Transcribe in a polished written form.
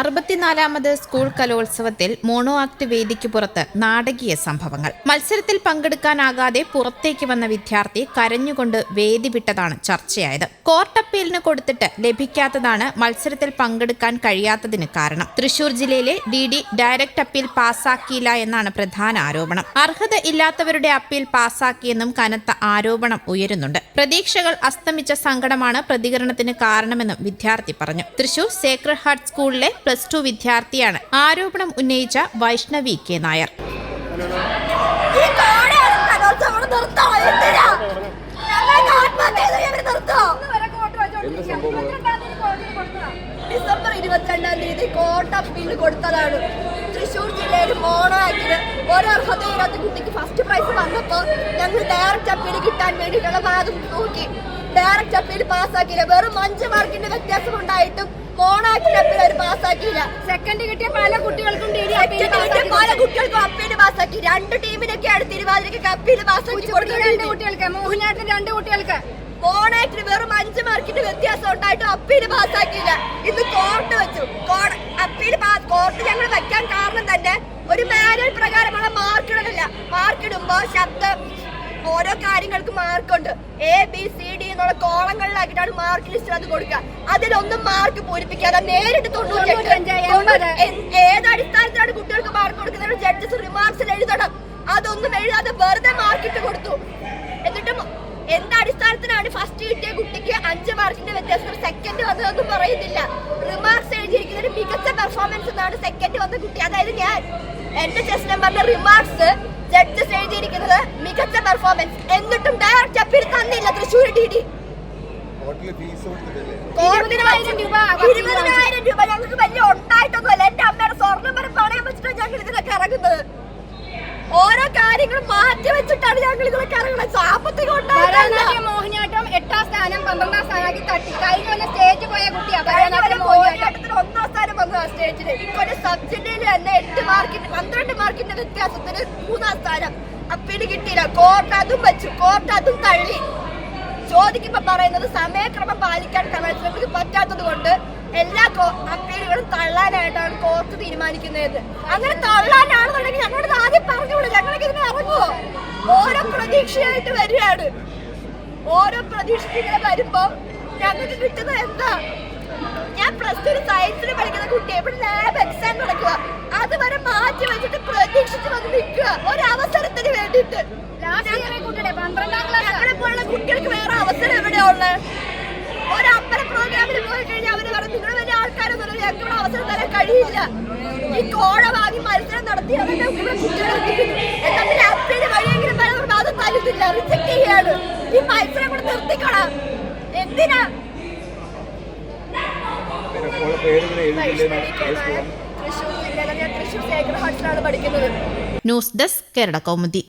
64ാമത് school കലോത്സവത്തിൽ mono act വേദിക്ക് പുറത്ത് നാടകീയ സംഭവങ്ങൾ. മത്സരത്തിൽ പങ്കെടുക്കാനാകാതെ പുറത്തേക്ക് വന്ന വിദ്യാർത്ഥി കരഞ്ഞുകൊണ്ട് വേദി വിട്ടതാണ് ചർച്ചയായത്. കോർട്ട് അപ്പീലിന് കൊടുത്തിട്ട് ലഭിക്കാത്തതാണ് മത്സരത്തിൽ പങ്കെടുക്കാൻ കഴിയാത്തതിന് കാരണം. തൃശൂർ ജില്ലയിലെ DD ഡയറക്ട് അപ്പീൽ പാസാക്കിയില്ല എന്നാണ് പ്രധാന ആരോപണം. അർഹത ഇല്ലാത്തവരുടെ അപ്പീൽ പാസാക്കിയെന്നും കനത്ത ആരോപണം ഉയരുന്നുണ്ട്. പ്രതീക്ഷകൾ അസ്തമിച്ച സങ്കടമാണ് പ്രതികരണത്തിന് കാരണമെന്നും വിദ്യാർത്ഥി പറഞ്ഞു. തൃശൂർ സേക്രഡ് ഹാർട്ട് സ്കൂളിലെ +2 വിദ്യാർത്ഥിയാണ് ആരോപണം ഉന്നയിച്ച വൈഷ്ണവി K. നായർ. ഡിസംബർ 22-ാം തീയതി കോർട്ട് അപ്പീൽ കൊടുത്തതാണ്. തൃശൂർ ജില്ലയിൽ മോണോ ആക്ടിന് ഒരർഹതയില്ലാത്ത കുട്ടിക്ക് ഫസ്റ്റ് പ്രൈസ് വന്നപ്പോൾ ഞങ്ങൾ ഡയറക്റ്റ് അപ്പീൽ കിട്ടാൻ വേണ്ടിയിട്ടുള്ള വാദം നോക്കി. ഡയറക്റ്റ് അപ്പീൽ പാസ്സാക്കിയില്ല. വെറും 5 മാർക്കിന്റെ വ്യത്യാസം ഉണ്ടായിട്ടും മോണോ ആക്ടിന് അപ്പീൽ അവർ പാസ്സാക്കിയില്ല. സെക്കൻഡ് കിട്ടിയ പല കുട്ടികൾക്കും അപ്പീൽ പാസ്സാക്കി. 2 ടീമിനൊക്കെയാണ് തിരുവാതിരയ്ക്ക് അപ്പീൽ പാസ്സാക്കി കൊടുത്തത്. 2 കുട്ടികൾക്ക്, മോഹിനിയാട്ടം 2 കുട്ടികൾക്ക് മോണോ ആക്ടിന് വെറും 5 മാർക്കിന്റെ വ്യത്യാസം ഉണ്ടായിട്ടും അപ്പീൽ പാസ്സാക്കിയില്ല. ഇന്ന് കോർട്ട് വെച്ചു. അപ്പീൽ കോർട്ട് ഞങ്ങൾ വെക്കാൻ കാരണം തന്നെ ഒരു മാനുവൽ പ്രകാരമുള്ള മാർക്കിടല്ല. മാർക്കിടുമ്പോ ശബ്ദം ഓരോ കാര്യങ്ങൾക്ക് മാർക്കുണ്ട്. ABCD എന്നുള്ള കോളങ്ങളിലാക്കിയിട്ടാണ് മാർക്ക് ലിസ്റ്റ് അത് കൊടുക്കുക. അതിലൊന്നും മാർക്ക് പൂരിപ്പിക്കാതെ നേരിട്ട് 98 ഏത് അടിസ്ഥാനത്തിലാണ് കുട്ടികൾക്ക് മാർക്ക് കൊടുക്കുന്നത്? ജഡ്ജസ് റിമാർക്സിൽ എഴുതണം. അതൊന്നും എഴുതാതെ വെറുതെ മാർക്കിട്ട് കൊടുത്തു. എന്നിട്ടും എന്ത് അടിസ്ഥാനത്തിനാണ് ഫസ്റ്റ് കിട്ടിയ കുട്ടിക്ക് 5 മാർക്കിന്റെ വ്യത്യാസം സെക്കൻഡ് വന്നതൊന്നും പറയുന്നില്ല. റിമാർക്സ് എഴുതിയിരിക്കുന്നത് മികച്ച പെർഫോമൻസ് എന്നാണ് സെക്കൻഡ് വന്ന കുട്ടി. അതായത് ഞാൻ എന്റെ ചെസ് നമ്പറിന്റെ റിമാർക്സ് ജഡ്ജസ് എഴുതിയിരിക്കുന്നത് മികച്ച പെർഫോമൻസ്. എന്നിട്ടും ഡയറക്റ്റ് അപ്പീൽ തന്നില്ല തൃശ്ശൂർ DD. 20,000 രൂപ ഞങ്ങൾക്ക് വലിയ ഉണ്ടായിട്ടൊന്നുമല്ല. എന്റെ അമ്മയുടെ സ്വർണ്ണം വരെ പണയം വെച്ചിട്ടാണ് ഞങ്ങൾ ഇതിലൊക്കെ ഇറങ്ങുന്നത്. ഓരോ കാര്യങ്ങളും മാറ്റി വെച്ചിട്ടാണ് ഞങ്ങൾ ഇതിലൊക്കെ ഇറങ്ങുന്നത്. സാമ്പത്തികം മോഹിനിയാട്ടം 8ാം സ്ഥാനം 12ാം സ്ഥാനമാക്കി തട്ടി. കഴിഞ്ഞ സ്റ്റേജ് പോയ കുട്ടിയാണ് മോഹിനിയാട്ടത്തിന് 1ാം സ്ഥാനം വന്നു. ആ സ്റ്റേജില് ഇക്കൊരു സബ് ജില്ലയിൽ തന്നെ 12 മാർക്കിന്റെ വ്യത്യാസത്തിന് 3ാം സ്ഥാനം. അപ്പീൽ കിട്ടിയില്ല. കോർട്ട് അതും വെച്ചു. കോർട്ട് അതും തള്ളി. ചോദിക്കുമ്പോ പറയുന്നത് സമയക്രമം പാലിക്കാൻ കലോത്സവത്തിന് പറ്റാത്തത് കൊണ്ട് എല്ലാ അപ്പീലുകളും തള്ളാനായിട്ടാണ് കോർട്ട് തീരുമാനിക്കുന്നത്. അങ്ങനെ തള്ളാനാണെന്നുണ്ടെങ്കിൽ ഞങ്ങളോട് ആദ്യം പറഞ്ഞോളൂ. ഞങ്ങൾക്ക് ഇതിന് ഇറങ്ങുമോ? ഓരോ പ്രതീക്ഷയായിട്ട് വരികയാണ്. ഓരോ പ്രതീക്ഷ ഇങ്ങനെ വരുമ്പോ ഞങ്ങൾക്ക് കിട്ടുന്നത് എന്താ? ഞാൻ +2 സയൻസിന് പഠിക്കുന്ന കുട്ടി ഇവിടെ ലാബ് എക്സാം നടക്കുക. അതുവരെ മാറ്റി വെച്ചിട്ട് പ്രതീക്ഷിച്ച് വന്ന് നിൽക്കുക ഒരവസരത്തിന് വേണ്ടിയിട്ട്. ഞങ്ങളെ പോലുള്ള കുട്ടികൾക്ക് വേറെ അവസരം എവിടെയാ ഉള്ളത്? ഒരു അമ്പല പ്രോഗ്രാമിൽ പോയി കഴിഞ്ഞാൽ അവര് പറഞ്ഞു നിങ്ങൾ വലിയ ആൾക്കാരൊന്നും ഞങ്ങൾക്ക് അവസരം തരാൻ കഴിയില്ല. ഈ കോഴ വാങ്ങി മത്സരം നടത്തി അവരുടെ കുട്ടികളെ എത്തിക്കുന്നു. അപ്പീൽ വഴിയെങ്കിലും വരെ അത് തരുന്നില്ല. റിജക്ട് ചെയ്യാണ്. ഈ മത്സരം കൂടെ നിർത്തിക്കണം. എന്തിനാ? തൃശ്ശൂർ ജില്ലയിലെ തൃശ്ശൂർ സേക്രഡ് ഹാർട്സിലാണ് പഠിക്കുന്നത്. News desk Kerala Kaumudi.